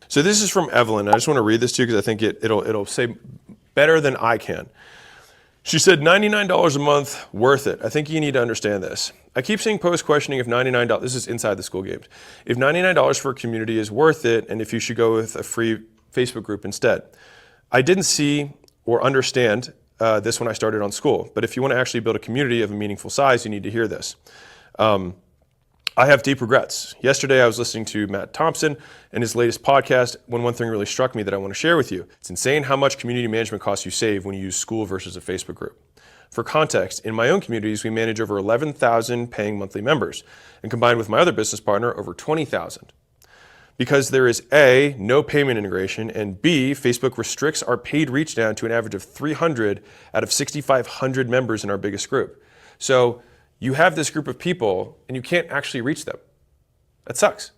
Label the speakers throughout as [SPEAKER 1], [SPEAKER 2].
[SPEAKER 1] So this is from Evelyn. I just want to read this to you because I think it'll say better than I can. She said, $99 a month, worth it. I think you need to understand this. I keep seeing posts questioning if $99, this is inside the Skool Games, if $99 for a community is worth it and if you should go with a free Facebook group instead. I didn't see or understand this when I started on Skool, but if you want to actually build a community of a meaningful size, you need to hear this. I have deep regrets. Yesterday I was listening to Matt Thompson and his latest podcast when one thing really struck me that I want to share with you. It's insane how much community management costs you save when you use Skool versus a Facebook group. For context, in my own communities, we manage over 11,000 paying monthly members, and combined with my other business partner, over 20,000. Because there is A, no payment integration, and B, Facebook restricts our paid reach down to an average of 300 out of 6,500 members in our biggest group. So you have this group of people and you can't actually reach them. That sucks.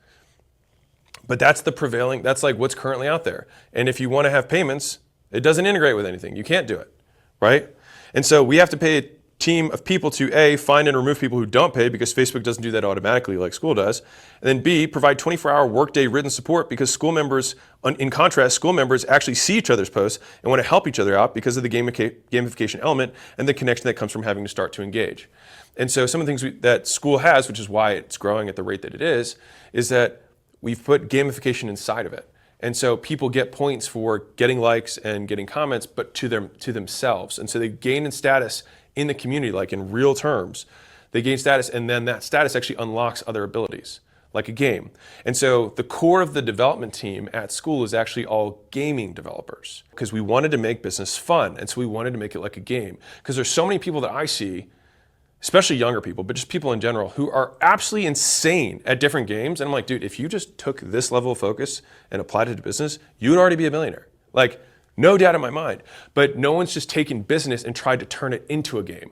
[SPEAKER 1] But that's that's like what's currently out there. And if you want to have payments, it doesn't integrate with anything. You can't do it, right? And so we have to pay a team of people to A, find and remove people who don't pay because Facebook doesn't do that automatically like Skool does. And then B, provide 24-hour workday written support because Skool members, in contrast, Skool members actually see each other's posts and want to help each other out because of the gamification element and the connection that comes from having to start to engage. And so some of the things that Skool has, which is why it's growing at the rate that it is that we've put gamification inside of it. And so people get points for getting likes and getting comments, but to themselves. And so they gain in status in the community, like in real terms. They gain status, and then that status actually unlocks other abilities, like a game. And so the core of the development team at Skool is actually all gaming developers because we wanted to make business fun. And so we wanted to make it like a game. Because there's so many people that I see, especially younger people, but just people in general, who are absolutely insane at different games. And I'm like, dude, if you just took this level of focus and applied it to business, you would already be a millionaire. Like, no doubt in my mind. But no one's just taken business and tried to turn it into a game.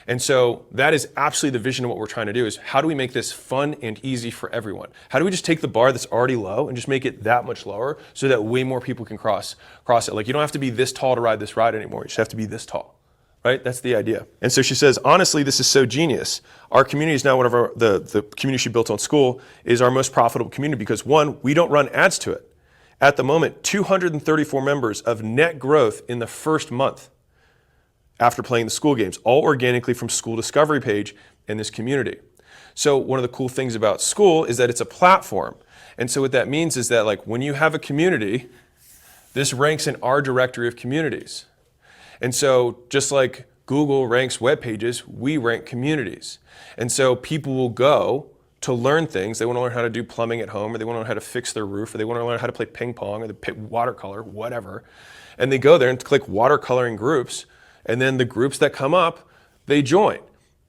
[SPEAKER 1] And so that is absolutely the vision of what we're trying to do is how do we make this fun and easy for everyone? How do we just take the bar that's already low and just make it that much lower so that way more people can cross it? Like you don't have to be this tall to ride this ride anymore. You just have to be this tall. Right? That's the idea. And so she says, honestly, this is so genius. Our community is now one of the community she built on Skool is our most profitable community because one, we don't run ads to it. At the moment, 234 members of net growth in the first month after playing the Skool Games, all organically from Skool Discovery page in this community. So one of the cool things about Skool is that it's a platform. And so what that means is that like when you have a community, this ranks in our directory of communities. And so just like Google ranks web pages, we rank communities. And so people will go to learn things. They want to learn how to do plumbing at home, or they want to learn how to fix their roof, or they want to learn how to play ping pong, or they pick watercolor, whatever. And they go there and click watercoloring groups, and then the groups that come up, they join.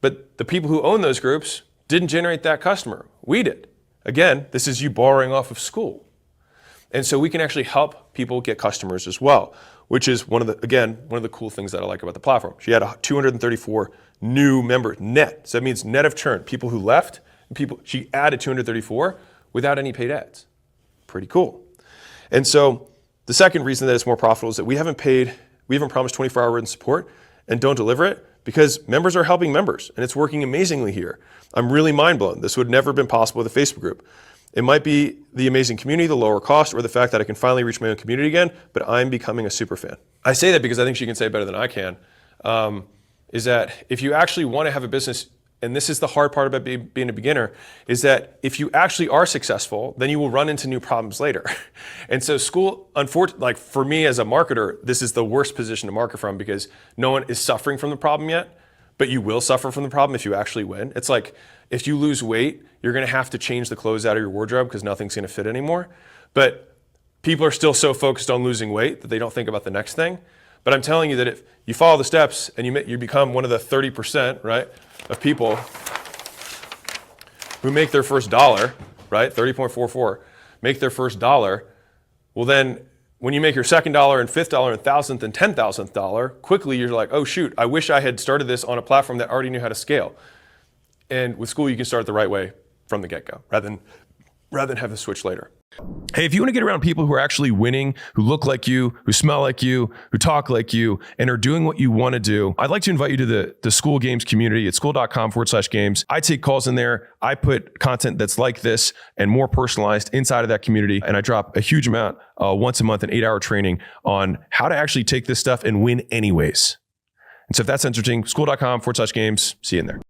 [SPEAKER 1] But the people who own those groups didn't generate that customer. We did. Again, this is you borrowing off of Skool. And so we can actually help people get customers as well, which is one of the cool things that I like about the platform. She had 234 new members net. So that means net of churn, people who left, she added 234 without any paid ads. Pretty cool. And so the second reason that it's more profitable is that we haven't promised 24-hour written support and don't deliver it because members are helping members and it's working amazingly here. I'm really mind blown. This would never have been possible with a Facebook group. It might be the amazing community, the lower cost, or the fact that I can finally reach my own community again, but I'm becoming a super fan. I say that because I think she can say it better than I can, is that if you actually want to have a business, and this is the hard part about being a beginner, is that if you actually are successful, then you will run into new problems later. And so Skool, unfortunately, like for me as a marketer, this is the worst position to market from because no one is suffering from the problem yet, but you will suffer from the problem if you actually win. It's like if you lose weight, you're going to have to change the clothes out of your wardrobe because nothing's going to fit anymore. But people are still so focused on losing weight that they don't think about the next thing. But I'm telling you that if you follow the steps and you become one of the 30%, right, of people who make their first dollar, right, 30.44, make their first dollar, well then when you make your second dollar and fifth dollar and thousandth and 10,000th dollar, quickly you're like, oh shoot, I wish I had started this on a platform that already knew how to scale. And with Skool, you can start it the right way from the get-go, rather rather than have to switch later. Hey, if you want to get around people who are actually winning, who look like you, who smell like you, who talk like you, and are doing what you want to do, I'd like to invite you to the Skool Games community at skool.com/games. I take calls in there. I put content that's like this and more personalized inside of that community. And I drop a huge amount once a month, an 8-hour training on how to actually take this stuff and win anyways. And so if that's interesting, skool.com/games, see you in there.